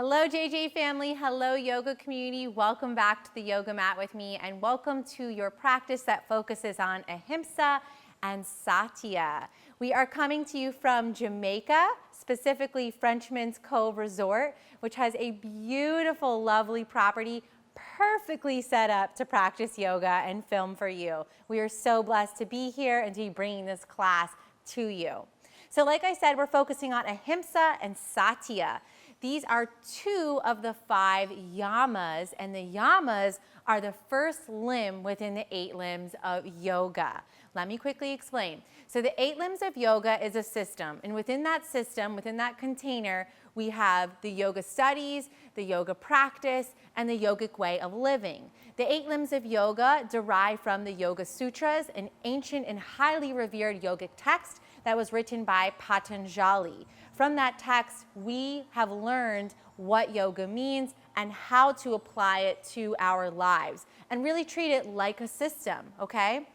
Hello JJ family, hello yoga community, welcome back to the yoga mat with me and welcome to your practice that focuses on Ahimsa and Satya. We are coming to you from Jamaica, specifically Frenchman's Cove Resort, which has a beautiful, lovely property perfectly set up to practice yoga and film for you. We are so blessed to be here and to be bringing this class to you. So like I said, we're focusing on Ahimsa and Satya. These are two of the 5 yamas, and the yamas are the first limb within the 8 limbs of yoga. Let me quickly explain. So the 8 limbs of yoga is a system, and within that system, within that container, we have the yoga studies, the yoga practice, and the yogic way of living. The 8 limbs of yoga derive from the Yoga Sutras, an ancient and highly revered yogic text that was written by Patanjali. From that text, we have learned what yoga means and how to apply it to our lives and really treat it like a system, okay?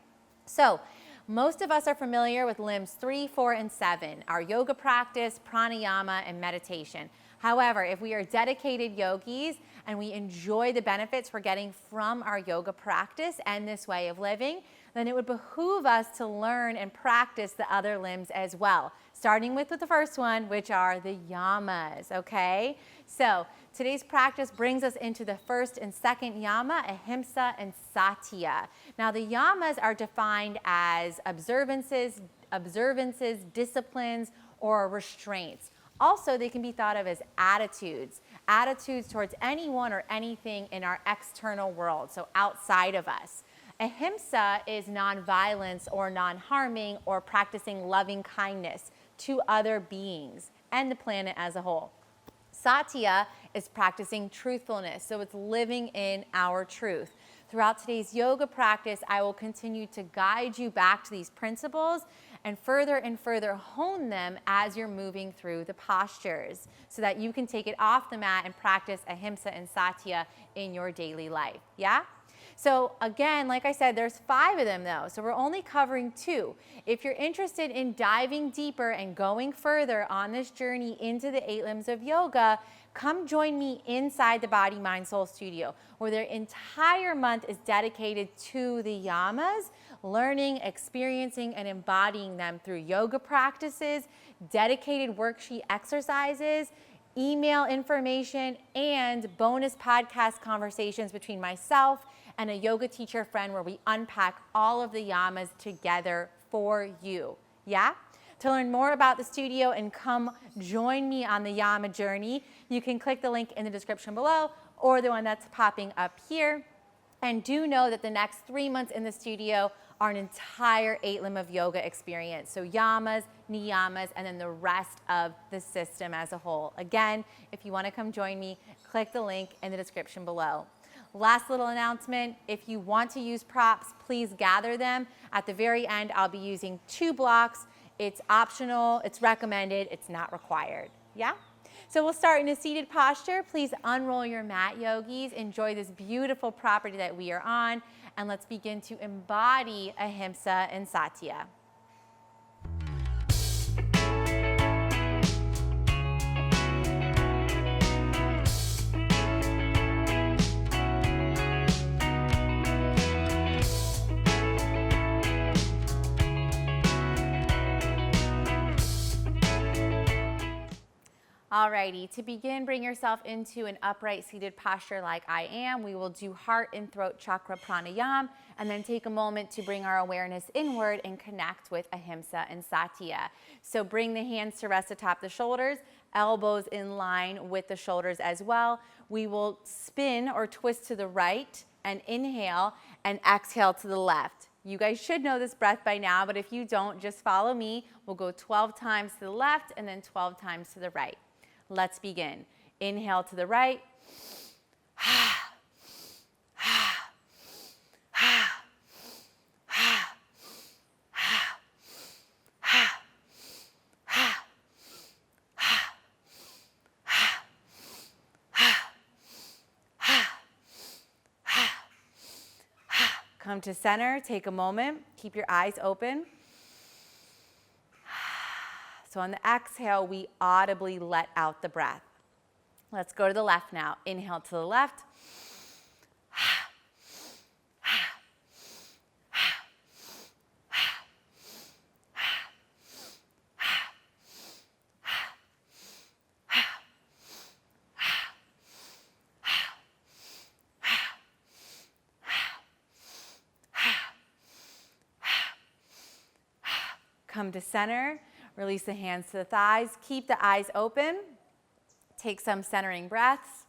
So, most of us are familiar with limbs 3, 4, and 7, our yoga practice, pranayama, and meditation. However, if we are dedicated yogis and we enjoy the benefits we're getting from our yoga practice and this way of living, then it would behoove us to learn and practice the other limbs as well, starting with the first one, which are the yamas, okay? So today's practice brings us into the first and second yama, Ahimsa and Satya. Now the yamas are defined as observances, disciplines, or restraints. Also, they can be thought of as attitudes towards anyone or anything in our external world, so outside of us. Ahimsa is nonviolence or non-harming or practicing loving kindness to other beings and the planet as a whole. Satya is practicing truthfulness, so it's living in our truth. Throughout today's yoga practice, I will continue to guide you back to these principles and further hone them as you're moving through the postures so that you can take it off the mat and practice Ahimsa and Satya in your daily life, yeah? So again, like I said, there's 5 of them though, so we're only covering 2. If you're interested in diving deeper and going further on this journey into the 8 limbs of yoga, come join me inside the Body, Mind, Soul Studio, where their entire month is dedicated to the yamas, learning, experiencing, and embodying them through yoga practices, dedicated worksheet exercises, email information, and bonus podcast conversations between myself and a yoga teacher friend where we unpack all of the yamas together for you, yeah? To learn more about the studio and come join me on the yama journey, you can click the link in the description below or the one that's popping up here. And do know that the next 3 months in the studio are an entire 8 limb of yoga experience. So yamas, niyamas, and then the rest of the system as a whole. Again, if you want to come join me, click the link in the description below. Last little announcement, if you want to use props, please gather them. At the very end, I'll be using 2 blocks. It's optional, it's recommended, it's not required, yeah? So we'll start in a seated posture. Please unroll your mat, yogis. Enjoy this beautiful property that we are on, and let's begin to embody Ahimsa and Satya. Alrighty, to begin, bring yourself into an upright seated posture like I am. We will do heart and throat chakra pranayama and then take a moment to bring our awareness inward and connect with Ahimsa and Satya. So bring the hands to rest atop the shoulders, elbows in line with the shoulders as well. We will spin or twist to the right and inhale and exhale to the left. You guys should know this breath by now, but if you don't, just follow me. We'll go 12 times to the left and then 12 times to the right. Let's begin. Inhale to the right. Come to center, take a moment, keep your eyes open. So on the exhale, we audibly let out the breath. Let's go to the left now. Inhale to the left. Come to center, release the hands to the thighs, keep the eyes open, take some centering breaths.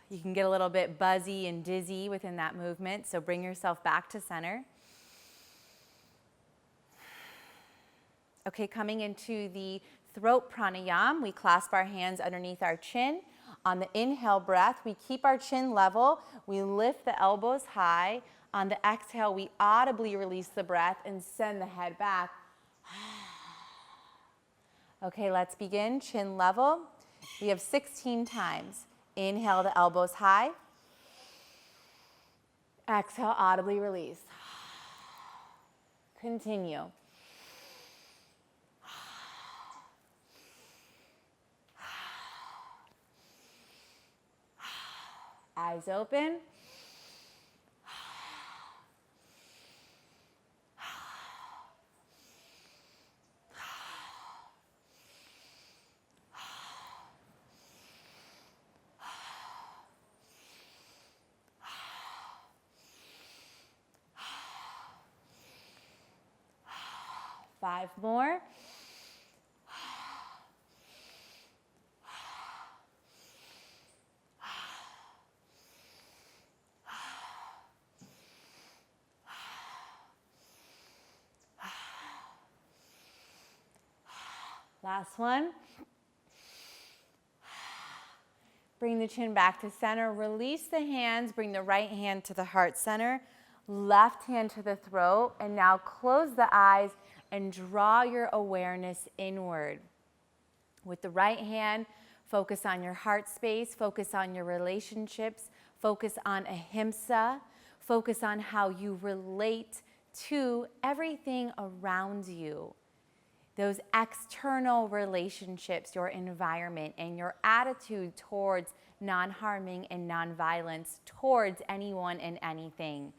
You can get a little bit buzzy and dizzy within that movement, so bring yourself back to center. Okay, coming into the throat pranayama, we clasp our hands underneath our chin. On the inhale breath, we keep our chin level, we lift the elbows high. On the exhale, we audibly release the breath and send the head back. Okay, let's begin. Chin level. We have 16 times. Inhale, the elbows high. Exhale, audibly release. Continue. Eyes open. Five more. Last one. Bring the chin back to center. Release the hands. Bring the right hand to the heart center. Left hand to the throat. And now close the eyes and draw your awareness inward. With the right hand, focus on your heart space. Focus on your relationships. Focus on ahimsa. Focus on how you relate to everything around you. Those external relationships, your environment, and your attitude towards non-harming and non-violence towards anyone and anything.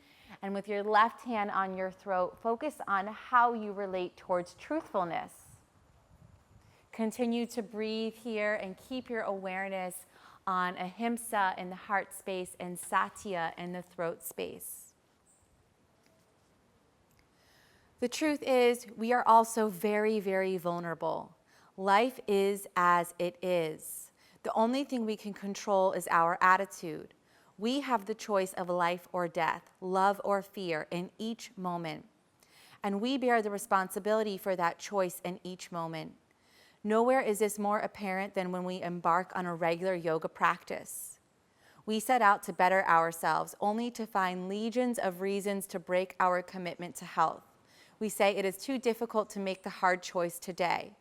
And with your left hand on your throat, focus on how you relate towards truthfulness. Continue to breathe here and keep your awareness on ahimsa in the heart space and satya in the throat space. The truth is, we are also very, very vulnerable. Life is as it is. The only thing we can control is our attitude. We have the choice of life or death, love or fear in each moment. And we bear the responsibility for that choice in each moment. Nowhere is this more apparent than when we embark on a regular yoga practice. We set out to better ourselves, only to find legions of reasons to break our commitment to health. We say it is too difficult to make the hard choice today,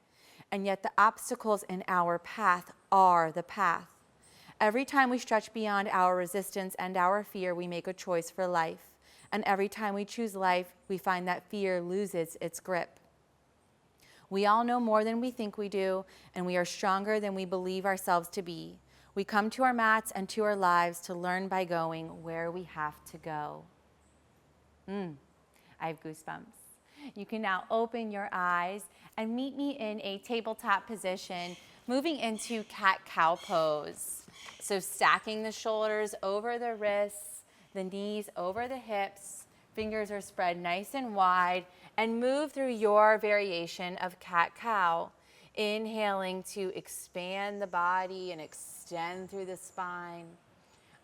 and yet the obstacles in our path are the path. Every time we stretch beyond our resistance and our fear, we make a choice for life. And every time we choose life, we find that fear loses its grip. We all know more than we think we do, and we are stronger than we believe ourselves to be. We come to our mats and to our lives to learn by going where we have to go. I have goosebumps. You can now open your eyes and meet me in a tabletop position, moving into cat-cow pose. So stacking the shoulders over the wrists, the knees over the hips, fingers are spread nice and wide, and move through your variation of cat-cow. Inhaling to expand the body and extend through the spine.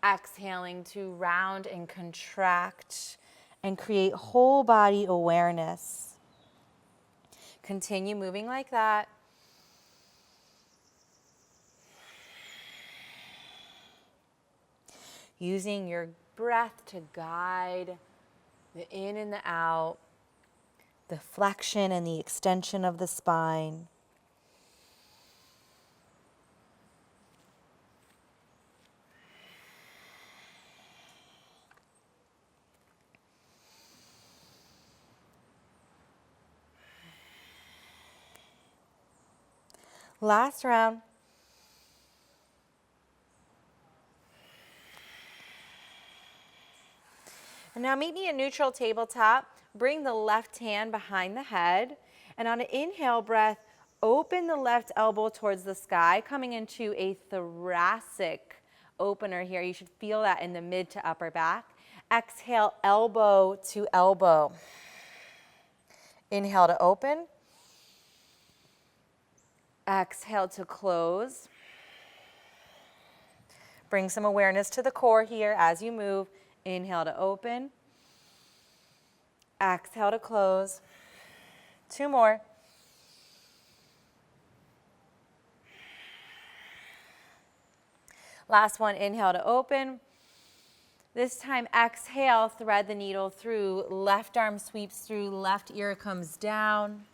Exhaling to round and contract and create whole body awareness. Continue moving like that. Using your breath to guide the in and the out, the flexion and the extension of the spine. Last round. And now meet me in neutral tabletop. Bring the left hand behind the head. And on an inhale breath, open the left elbow towards the sky, coming into a thoracic opener here. You should feel that in the mid to upper back. Exhale, elbow to elbow. Inhale to open. Exhale to close. Bring some awareness to the core here as you move. Inhale to open. Exhale to close. 2 more. Last one, inhale to open. This time, exhale, thread the needle through. Left arm sweeps through, left ear comes down.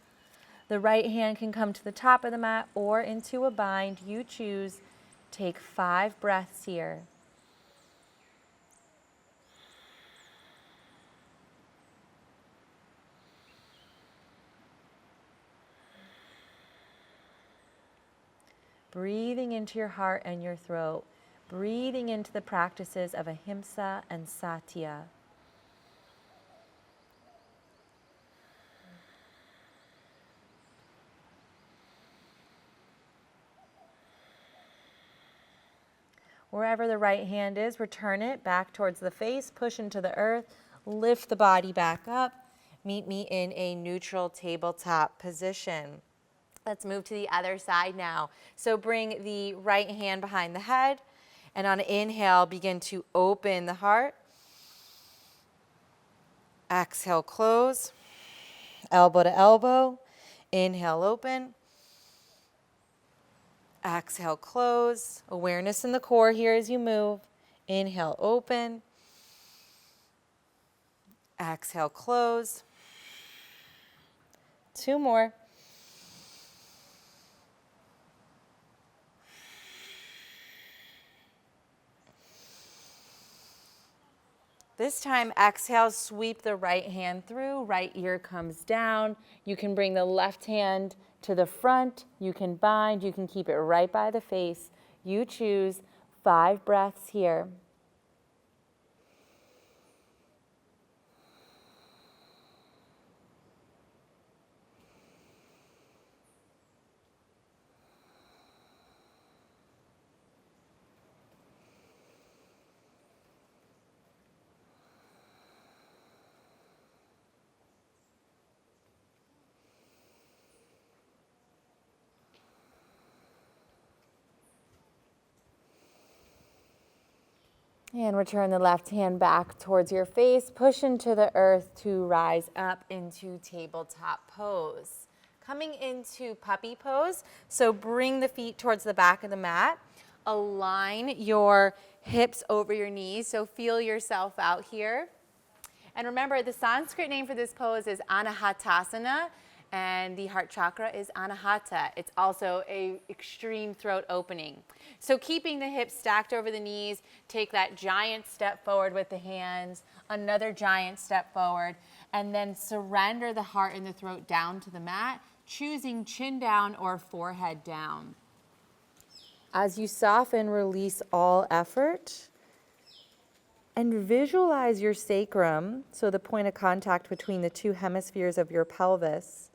The right hand can come to the top of the mat or into a bind. You choose. Take 5 breaths here. Breathing into your heart and your throat. Breathing into the practices of Ahimsa and Satya. Wherever the right hand is, return it back towards the face, push into the earth, lift the body back up. Meet me in a neutral tabletop position. Let's move to the other side now. So bring the right hand behind the head, and on inhale, begin to open the heart. Exhale, close. Elbow to elbow. Inhale, open. Exhale, close. Awareness in the core here as you move. Inhale, open. Exhale, close. 2 more. This time, exhale, sweep the right hand through, right ear comes down. You can bring the left hand to the front. You can bind. You can keep it right by the face. You choose. 5 breaths here. And return the left hand back towards your face. Push into the earth to rise up into tabletop pose. Coming into puppy pose. So bring the feet towards the back of the mat. Align your hips over your knees. So feel yourself out here. And remember, the Sanskrit name for this pose is Anahatasana. And the heart chakra is Anahata. It's also an extreme throat opening. So keeping the hips stacked over the knees, take that giant step forward with the hands, another giant step forward, and then surrender the heart and the throat down to the mat, choosing chin down or forehead down. As you soften, release all effort. And visualize your sacrum, so the point of contact between the 2 hemispheres of your pelvis.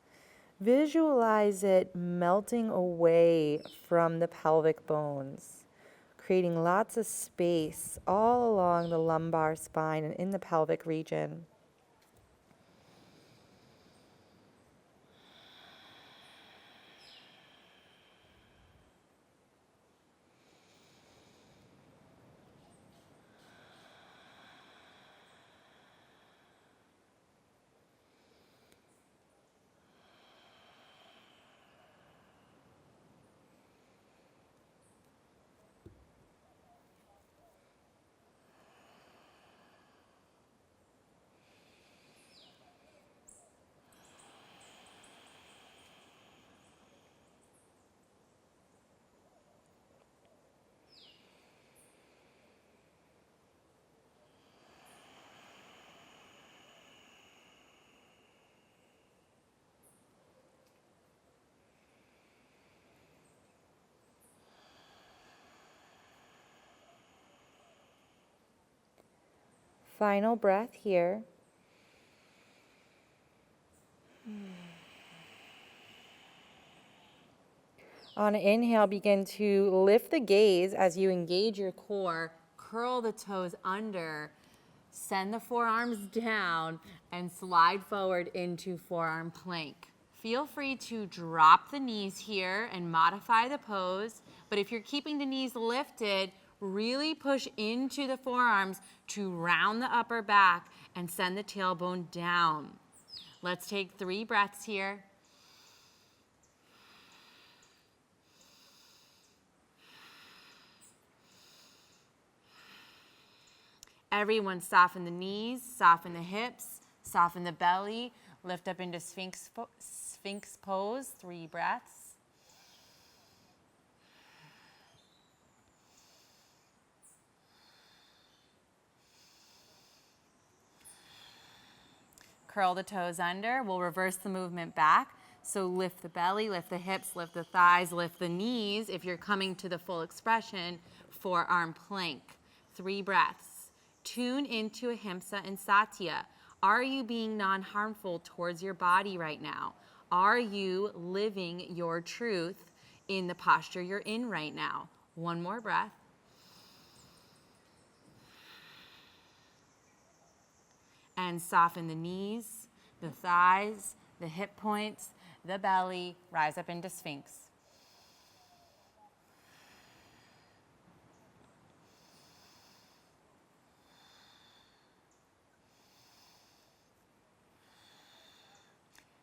Visualize it melting away from the pelvic bones, creating lots of space all along the lumbar spine and in the pelvic region. Final breath here. On an inhale, begin to lift the gaze as you engage your core, curl the toes under, send the forearms down, and slide forward into forearm plank. Feel free to drop the knees here and modify the pose, but if you're keeping the knees lifted, really push into the forearms to round the upper back and send the tailbone down. Let's take 3 breaths here. Everyone soften the knees, soften the hips, soften the belly, lift up into Sphinx pose, 3 breaths. Curl the toes under. We'll reverse the movement back. So lift the belly, lift the hips, lift the thighs, lift the knees. If you're coming to the full expression, forearm plank. 3 breaths. Tune into Ahimsa and Satya. Are you being non-harmful towards your body right now? Are you living your truth in the posture you're in right now? 1 more breath. And soften the knees, the thighs, the hip points, the belly. Rise up into Sphinx.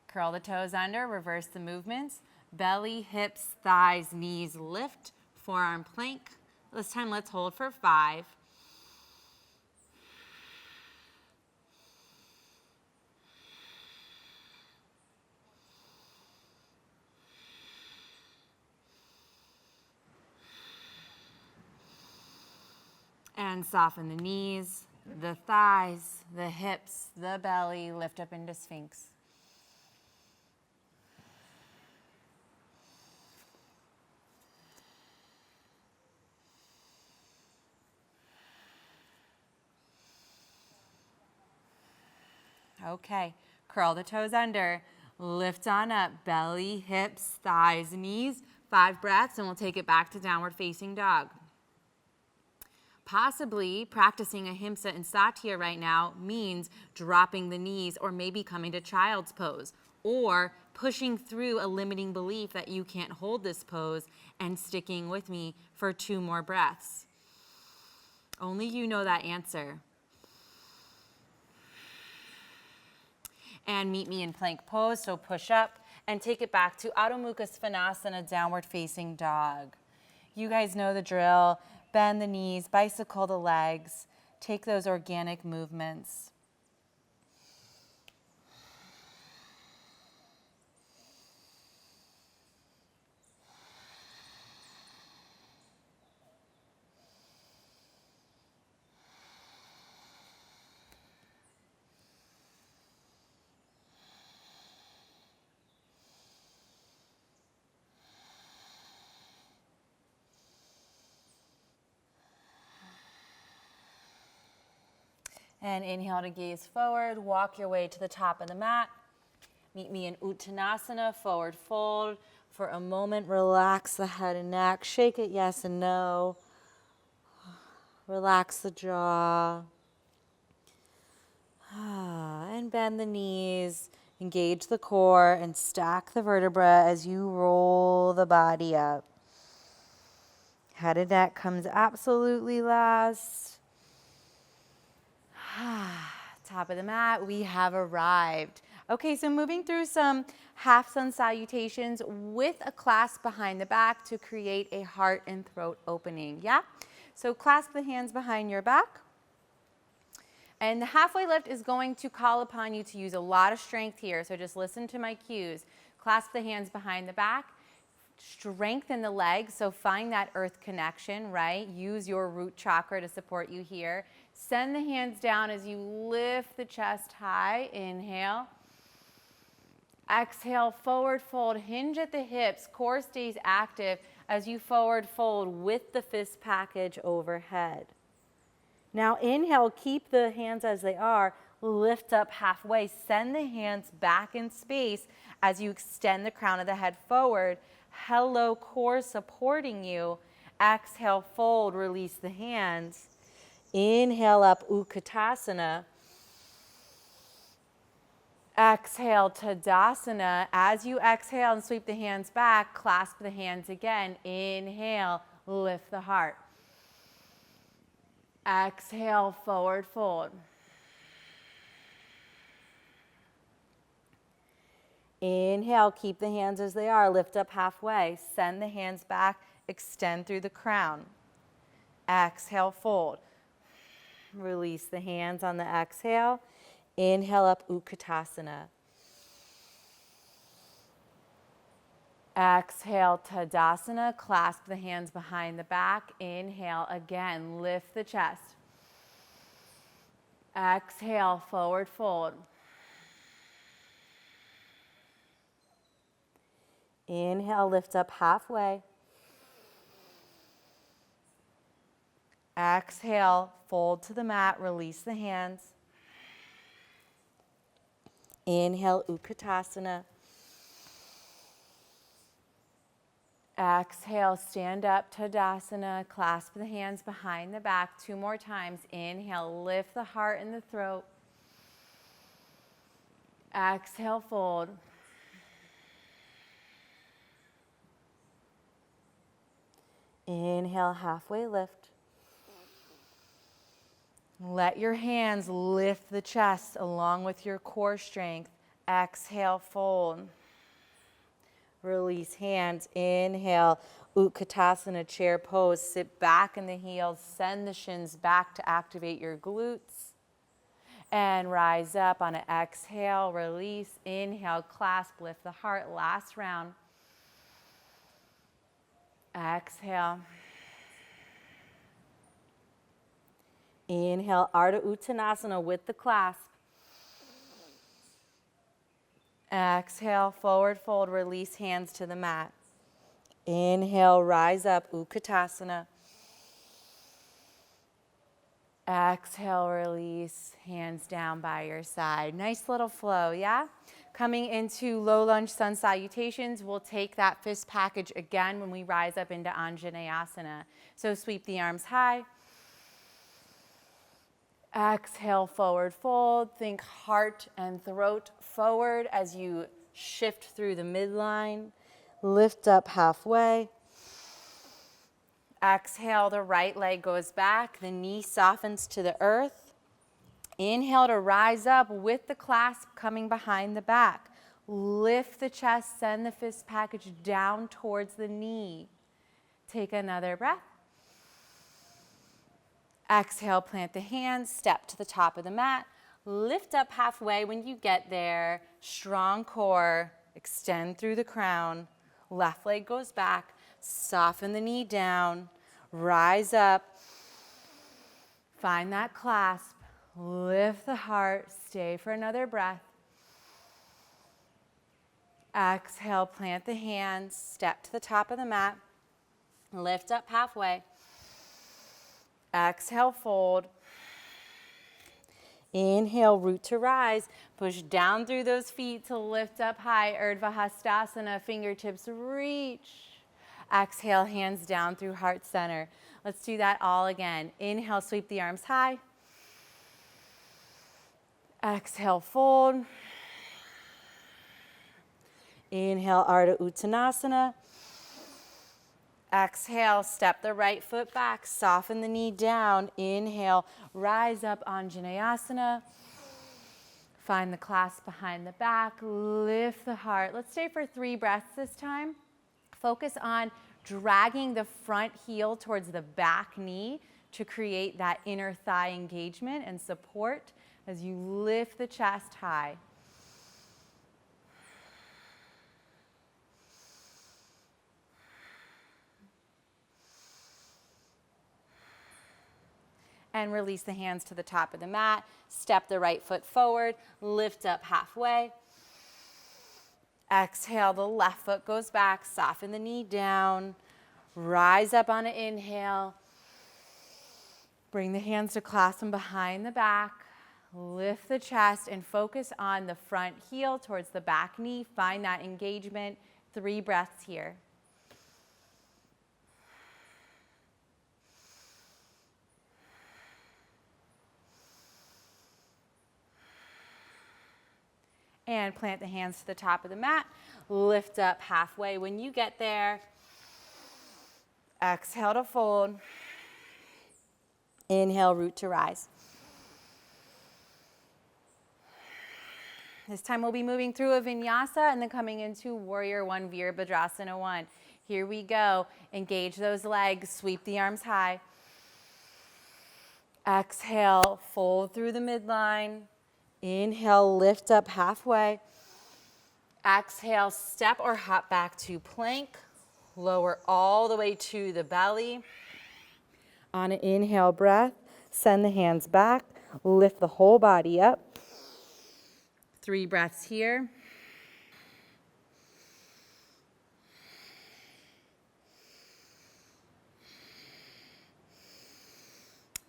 Curl the toes under, reverse the movements. Belly, hips, thighs, knees lift, forearm plank. This time let's hold for 5. And soften the knees, the thighs, the hips, the belly, lift up into Sphinx. Okay, curl the toes under, lift on up, belly, hips, thighs, knees. 5 breaths, and we'll take it back to downward facing dog. Possibly practicing Ahimsa and Satya right now means dropping the knees or maybe coming to child's pose or pushing through a limiting belief that you can't hold this pose and sticking with me for 2 more breaths. Only you know that answer. And meet me in plank pose, so push up and take it back to Adho Mukha Svanasana, downward facing dog. You guys know the drill. Bend the knees, bicycle the legs, take those organic movements. And inhale to gaze forward, walk your way to the top of the mat. Meet me in Uttanasana, forward fold. For a moment, relax the head and neck. Shake it yes and no. Relax the jaw. And bend the knees. Engage the core and stack the vertebra as you roll the body up. Head and neck comes absolutely last. Top of the mat, we have arrived. Okay, so moving through some half sun salutations with a clasp behind the back to create a heart and throat opening, yeah? So clasp the hands behind your back. And the halfway lift is going to call upon you to use a lot of strength here, so just listen to my cues. Clasp the hands behind the back. Strengthen the legs, so find that earth connection, right? Use your root chakra to support you here. Send the hands down as you lift the chest high. Inhale. Exhale, forward fold. Hinge at the hips. Core stays active as you forward fold with the fist package overhead. Now inhale, keep the hands as they are, lift up halfway, send the hands back in space as you extend the crown of the head forward. Hello, core supporting you. Exhale, fold, release the hands. Inhale up, Utkatasana. Exhale, Tadasana. As you exhale and sweep the hands back, clasp the hands again. Inhale, lift the heart. Exhale, forward fold. Inhale, keep the hands as they are, lift up halfway, send the hands back, extend through the crown. Exhale, fold. Release the hands on the exhale. Inhale up, Utkatasana. Exhale, Tadasana. Clasp the hands behind the back. Inhale again, lift the chest. Exhale, forward fold. Inhale, lift up halfway. Exhale, fold to the mat, release the hands. Inhale, Utkatasana. Exhale, stand up, Tadasana. Clasp the hands behind the back. 2 more times. Inhale, lift the heart and the throat. Exhale, fold. Inhale, halfway lift. Let your hands lift the chest along with your core strength. Exhale, fold. Release hands. Inhale, Utkatasana, chair pose. Sit back in the heels. Send the shins back to activate your glutes. And rise up on an exhale, release. Inhale, clasp, lift the heart. Last round. Exhale. Inhale, Ardha Uttanasana with the clasp. Exhale, forward fold, release hands to the mat. Inhale, rise up, Utkatasana. Exhale, release, hands down by your side. Nice little flow, yeah? Coming into low lunge sun salutations, we'll take that fist package again when we rise up into Anjaneyasana. So sweep the arms high. Exhale, forward fold. Think heart and throat forward as you shift through the midline. Lift up halfway. Exhale, the right leg goes back. The knee softens to the earth. Inhale to rise up with the clasp coming behind the back. Lift the chest, send the fist package down towards the knee. Take another breath. Exhale, plant the hands, step to the top of the mat. Lift up halfway. When you get there, strong core, extend through the crown. Left leg goes back, soften the knee down, rise up. Find that clasp, lift the heart, stay for another breath. Exhale, plant the hands, step to the top of the mat, lift up halfway. Exhale, fold. Inhale, root to rise. Push down through those feet to lift up high. Urdhva Hastasana, fingertips reach. Exhale, hands down through heart center. Let's do that all again. Inhale, sweep the arms high. Exhale, fold. Inhale, Ardha Uttanasana. Exhale, step the right foot back, soften the knee down. Inhale, rise up, Anjaneyasana. Find the clasp behind the back, lift the heart. Let's stay for 3 breaths this time. Focus on dragging the front heel towards the back knee to create that inner thigh engagement and support as you lift the chest high. And release the hands to the top of the mat. Step the right foot forward, lift up halfway. Exhale, the left foot goes back, soften the knee down. Rise up on an inhale. Bring the hands to clasp them behind the back. Lift the chest and focus on the front heel towards the back knee. Find that engagement. 3 breaths here. And plant the hands to the top of the mat. Lift up halfway. When you get there, exhale to fold. Inhale, root to rise. This time we'll be moving through a vinyasa and then coming into warrior one, 𝗪𝗲𝗯𝗔 one. Here we go. Engage those legs, sweep the arms high. Exhale, fold through the midline. Inhale, lift up halfway. Exhale, step or hop back to plank. Lower all the way to the belly. On an inhale breath, send the hands back. Lift the whole body up. 3 breaths here.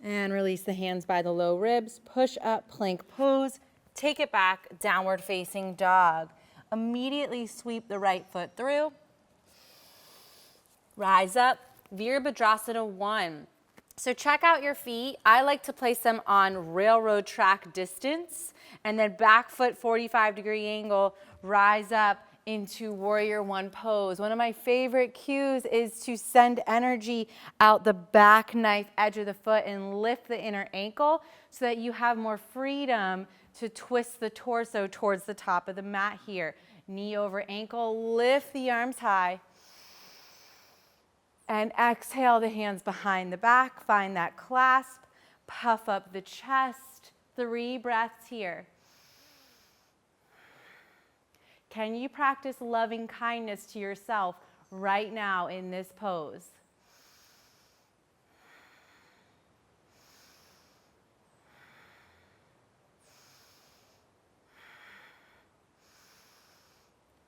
And release the hands by the low ribs. Push up, plank pose. Take it back, downward facing dog. Immediately sweep the right foot through. Rise up, 𝗪𝗲𝗯𝗔 one. So check out your feet. I like to place them on railroad track distance and then back foot 45-degree angle, rise up into warrior one pose. One of my favorite cues is to send energy out the back knife edge of the foot and lift the inner ankle so that you have more freedom to twist the torso towards the top of the mat here. Knee over ankle, lift the arms high. And exhale the hands behind the back. Find that clasp. Puff up the chest. 3 breaths here. Can you practice loving kindness to yourself right now in this pose?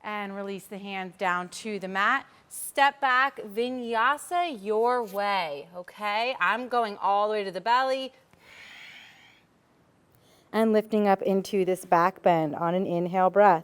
And release the hands down to the mat. Step back, vinyasa your way, okay? I'm going all the way to the belly. And lifting up into this back bend on an inhale breath.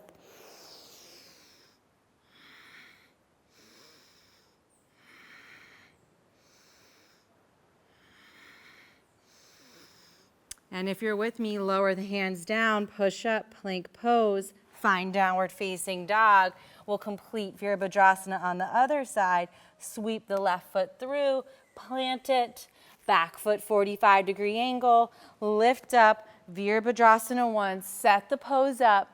And if you're with me, lower the hands down, push up, plank pose. Find downward facing dog. We'll complete 𝗪𝗲𝗯𝗔 on the other side. Sweep the left foot through, plant it, back foot 45-degree angle, lift up, 𝗪𝗲𝗯𝗔 one, set the pose up.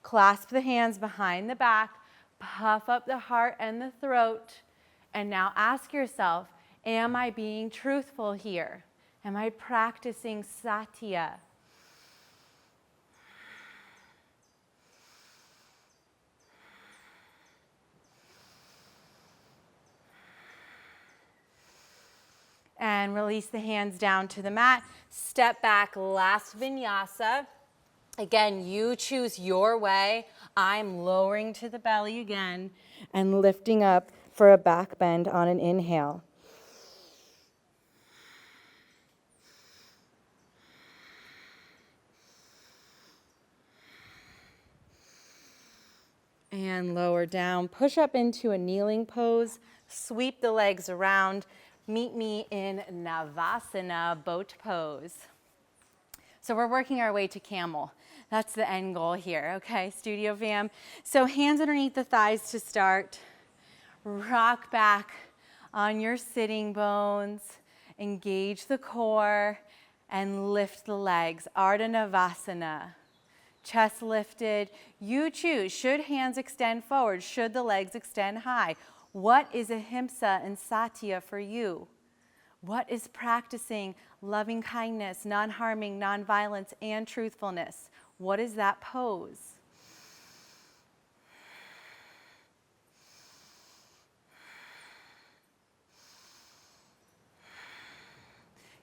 Clasp the hands behind the back, puff up the heart and the throat, and now ask yourself, am I being truthful here? Am I practicing Satya? And release the hands down to the mat. Step back, last vinyasa. Again, you choose your way. I'm lowering to the belly again and lifting up for a back bend on an inhale. And lower down, push up into a kneeling pose, sweep the legs around, meet me in Navasana, boat pose. So we're working our way to camel. That's the end goal here, okay, studio fam? So hands underneath the thighs to start, rock back on your sitting bones, engage the core, and lift the legs, Ardha Navasana. Chest lifted, you choose. Should hands extend forward? Should the legs extend high? What is Ahimsa and Satya for you? What is practicing loving kindness, non-harming, non-violence, and truthfulness? What is that pose?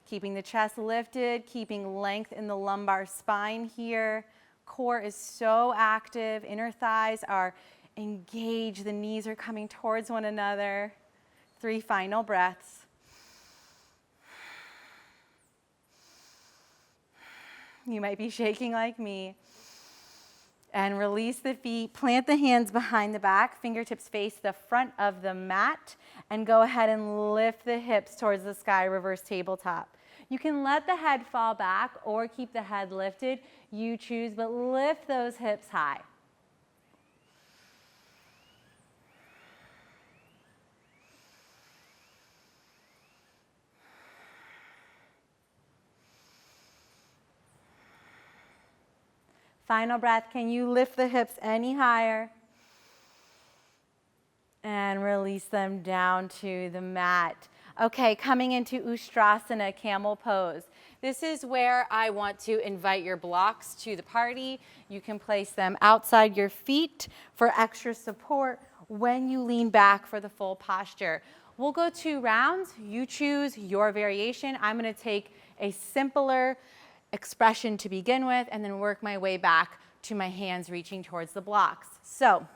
Keeping the chest lifted, keeping length in the lumbar spine here. Core is so active, inner thighs are engaged, the knees are coming towards one another. 3 final breaths. You might be shaking like me. And release the feet. Plant the hands behind the back. Fingertips face the front of the mat. And go ahead and lift the hips towards the sky, reverse tabletop. You can let the head fall back or keep the head lifted. You choose, but lift those hips high. Final breath, can you lift the hips any higher? And release them down to the mat. Okay, coming into Ustrasana, camel pose. This is where I want to invite your blocks to the party. You can place them outside your feet for extra support when you lean back for the full posture. We'll go 2 rounds. You choose your variation. I'm going to take a simpler expression to begin with and then work my way back to my hands reaching towards the blocks. So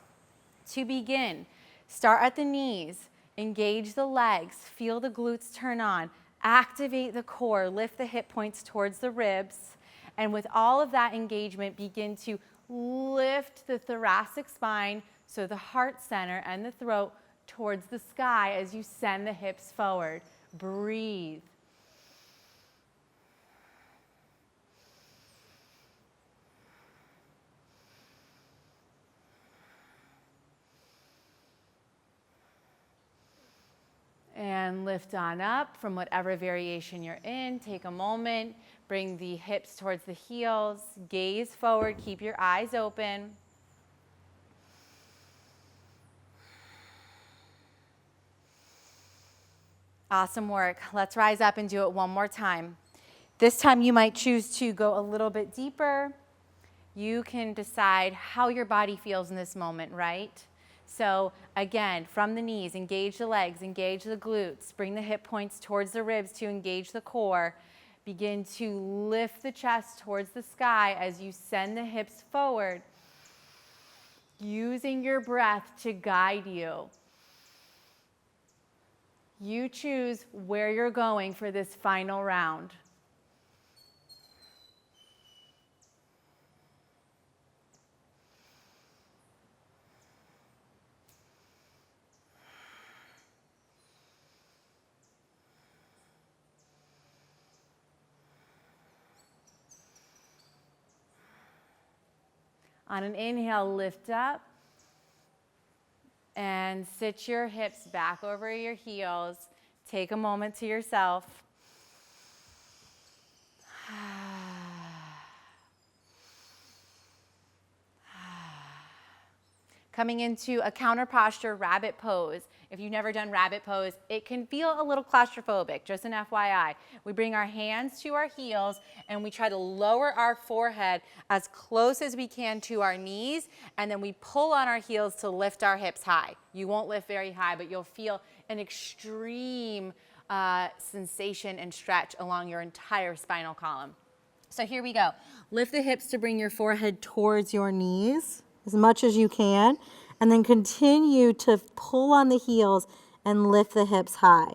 to begin, start at the knees, engage the legs, feel the glutes turn on, activate the core, lift the hip points towards the ribs, and with all of that engagement, begin to lift the thoracic spine, so the heart center and the throat towards the sky as you send the hips forward. Breathe. And lift on up from whatever variation you're in. Take a moment, bring the hips towards the heels, gaze forward, keep your eyes open. Awesome work. Let's rise up and do it one more time. This time you might choose to go a little bit deeper. You can decide how your body feels in this moment, right? So again, from the knees, engage the legs, engage the glutes, bring the hip points towards the ribs to engage the core. Begin to lift the chest towards the sky as you send the hips forward, using your breath to guide you. You choose where you're going for this final round. On an inhale, lift up and sit your hips back over your heels. Take a moment to yourself. Coming into a counter posture, rabbit pose. If you've never done rabbit pose, it can feel a little claustrophobic, just an FYI. We bring our hands to our heels and we try to lower our forehead as close as we can to our knees, and then we pull on our heels to lift our hips high. You won't lift very high, but you'll feel an extreme sensation and stretch along your entire spinal column. So here we go. Lift the hips to bring your forehead towards your knees as much as you can, and then continue to pull on the heels and lift the hips high.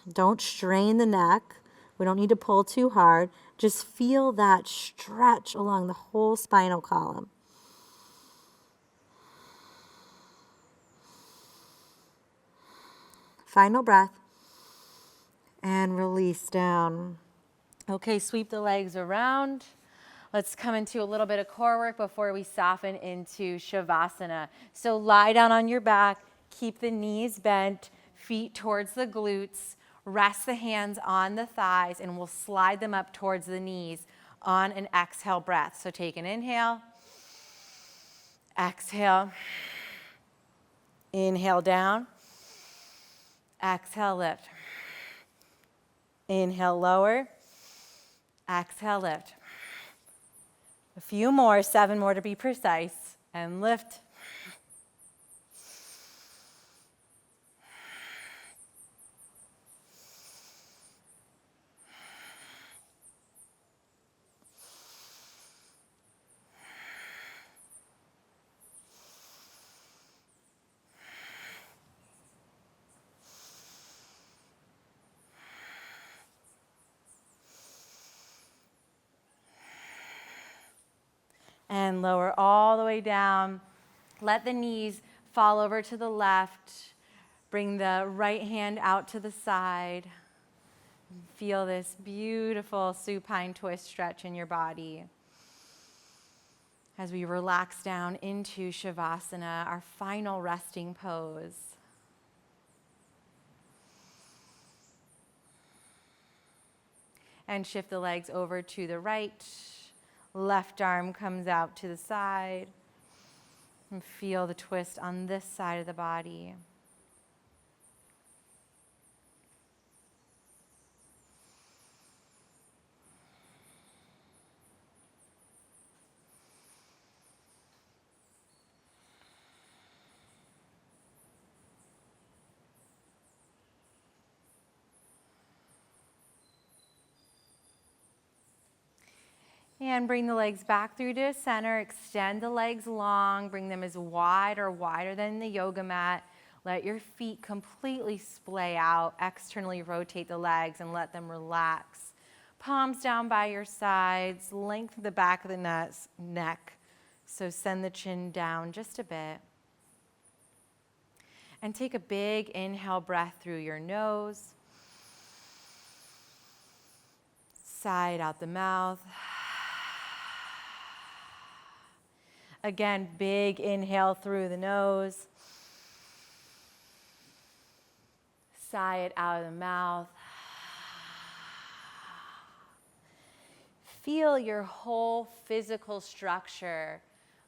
Don't strain the neck. We don't need to pull too hard. Just feel that stretch along the whole spinal column. Final breath. And release down. Okay, sweep the legs around. Let's come into a little bit of core work before we soften into Shavasana. So lie down on your back, keep the knees bent, feet towards the glutes, rest the hands on the thighs, and we'll slide them up towards the knees on an exhale breath. So take an inhale, exhale, inhale down, exhale lift, inhale lower, exhale lift. A few more, 7 more to be precise, and lift. And lower all the way down. Let the knees fall over to the left. Bring the right hand out to the side. Feel this beautiful supine twist stretch in your body. As we relax down into Shavasana, our final resting pose. And shift the legs over to the right. Left arm comes out to the side. And feel the twist on this side of the body. And bring the legs back through to center. Extend the legs long. Bring them as wide or wider than the yoga mat. Let your feet completely splay out. Externally rotate the legs and let them relax. Palms down by your sides. Lengthen the back of the neck. So send the chin down just a bit. And take a big inhale breath through your nose. Sigh out the mouth. Again, big inhale through the nose. Sigh it out of the mouth. Feel your whole physical structure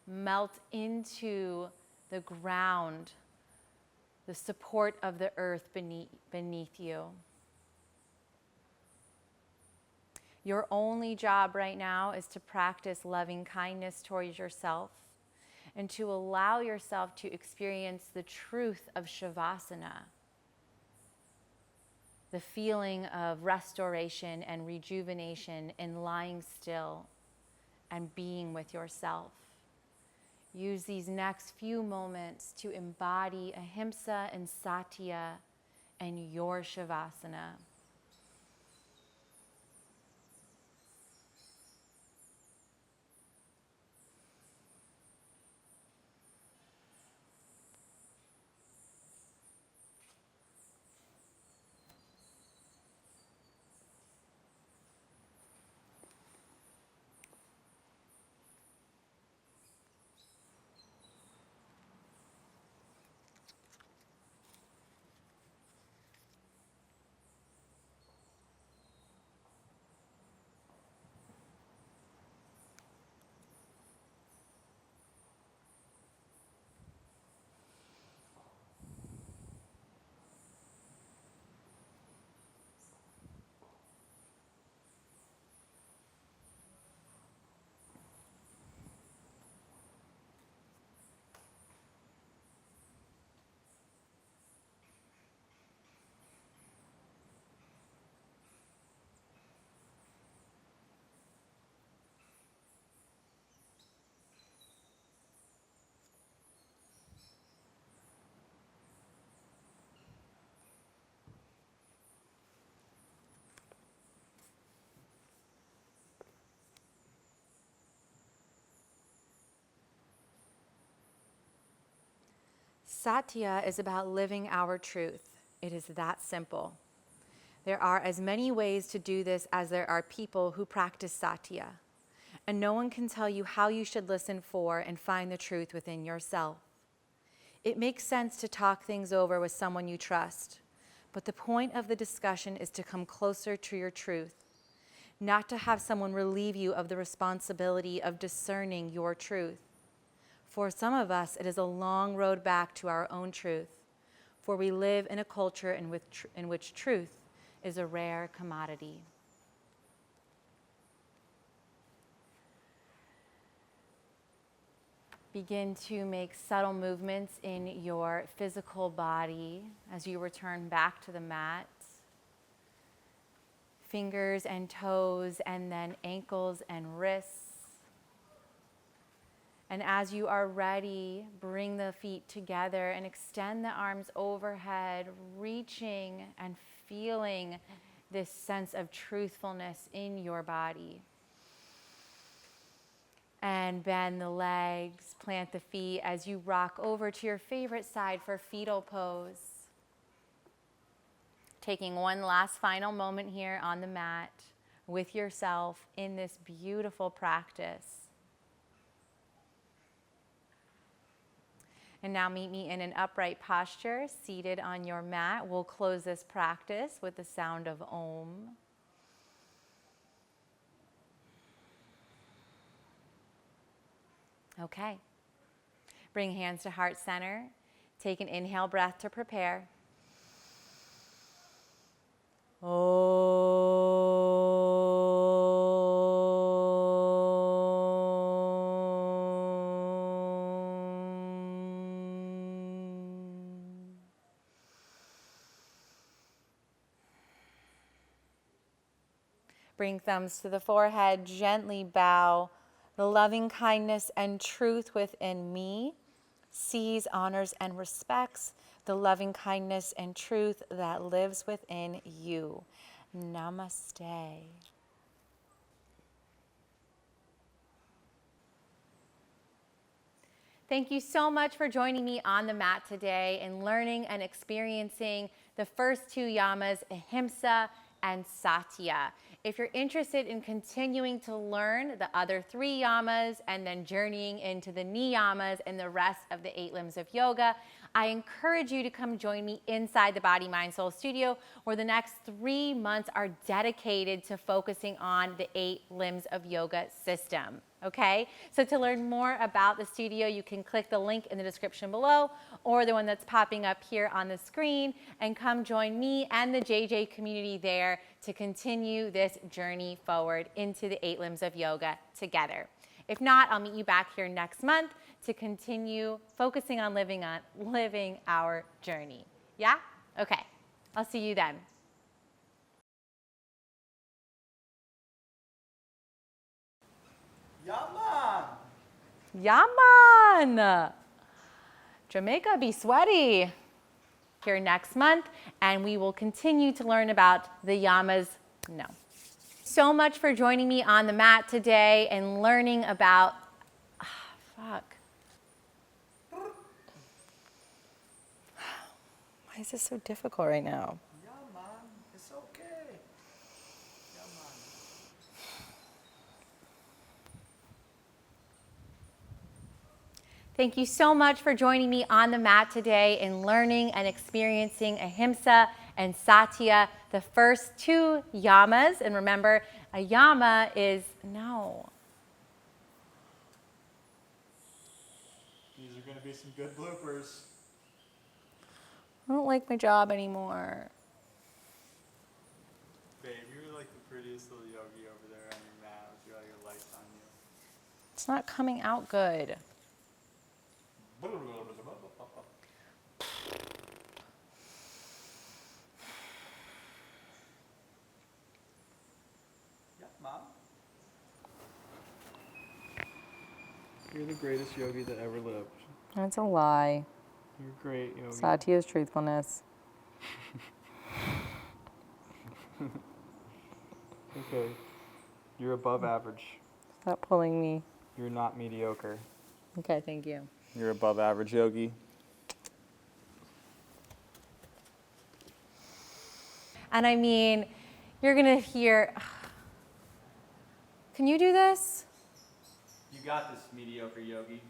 melt into the ground, the support of the earth beneath you. Your only job right now is to practice loving kindness towards yourself and to allow yourself to experience the truth of Shavasana, the feeling of restoration and rejuvenation in lying still and being with yourself. Use these next few moments to embody Ahimsa and Satya and your Shavasana. Satya is about living our truth. It is that simple. There are as many ways to do this as there are people who practice Satya, and no one can tell you how you should listen for and find the truth within yourself. It makes sense to talk things over with someone you trust, but the point of the discussion is to come closer to your truth, not to have someone relieve you of the responsibility of discerning your truth. For some of us, it is a long road back to our own truth, for we live in a culture in which truth is a rare commodity. Begin to make subtle movements in your physical body as you return back to the mat. Fingers and toes, and then ankles and wrists. And as you are ready, bring the feet together and extend the arms overhead, reaching and feeling this sense of truthfulness in your body. And bend the legs, plant the feet as you rock over to your favorite side for fetal pose. Taking one last final moment here on the mat with yourself in this beautiful practice. And now meet me in an upright posture, seated on your mat. We'll close this practice with the sound of Om. Okay. Bring hands to heart center. Take an inhale breath to prepare. Bring thumbs to the forehead, gently bow. The loving kindness and truth within me sees, honors, and respects the loving kindness and truth that lives within you. Namaste. Thank you so much for joining me on the mat today and learning and experiencing the first two yamas, Ahimsa and Satya. If you're interested in continuing to learn the other three yamas and then journeying into the niyamas and the rest of the 8 limbs of yoga, I encourage you to come join me inside the Body, Mind, Soul Studio, where the next 3 months are dedicated to focusing on the 8 limbs of yoga system. Okay, so to learn more about the studio, you can click the link in the description below or the one that's popping up here on the screen and come join me and the JJ community there to continue this journey forward into the 8 limbs of yoga together. If not, I'll meet you back here next month to continue focusing on living our journey. Yeah? Okay, I'll see you then. Yaman! Jamaica be sweaty here next month, and we will continue to learn about the yamas. No. So much for joining me on the mat today and learning about, why is this so difficult right now? It's okay. Thank you so much for joining me on the mat today and learning and experiencing Ahimsa and Satya, the first two yamas. And remember, a yama is no. These are going to be some good bloopers. I don't like my job anymore. Babe, you're like the prettiest little yogi over there on your mat with all your lights on you. It's not coming out good. Yep, Mom. You're the greatest yogi that ever lived. That's a lie. You're great, yogi. Satya's truthfulness. Okay. You're above average. Stop pulling me. You're not mediocre. Okay, thank you. You're above average yogi. And I mean, you're gonna hear, can you do this? You got this, mediocre yogi.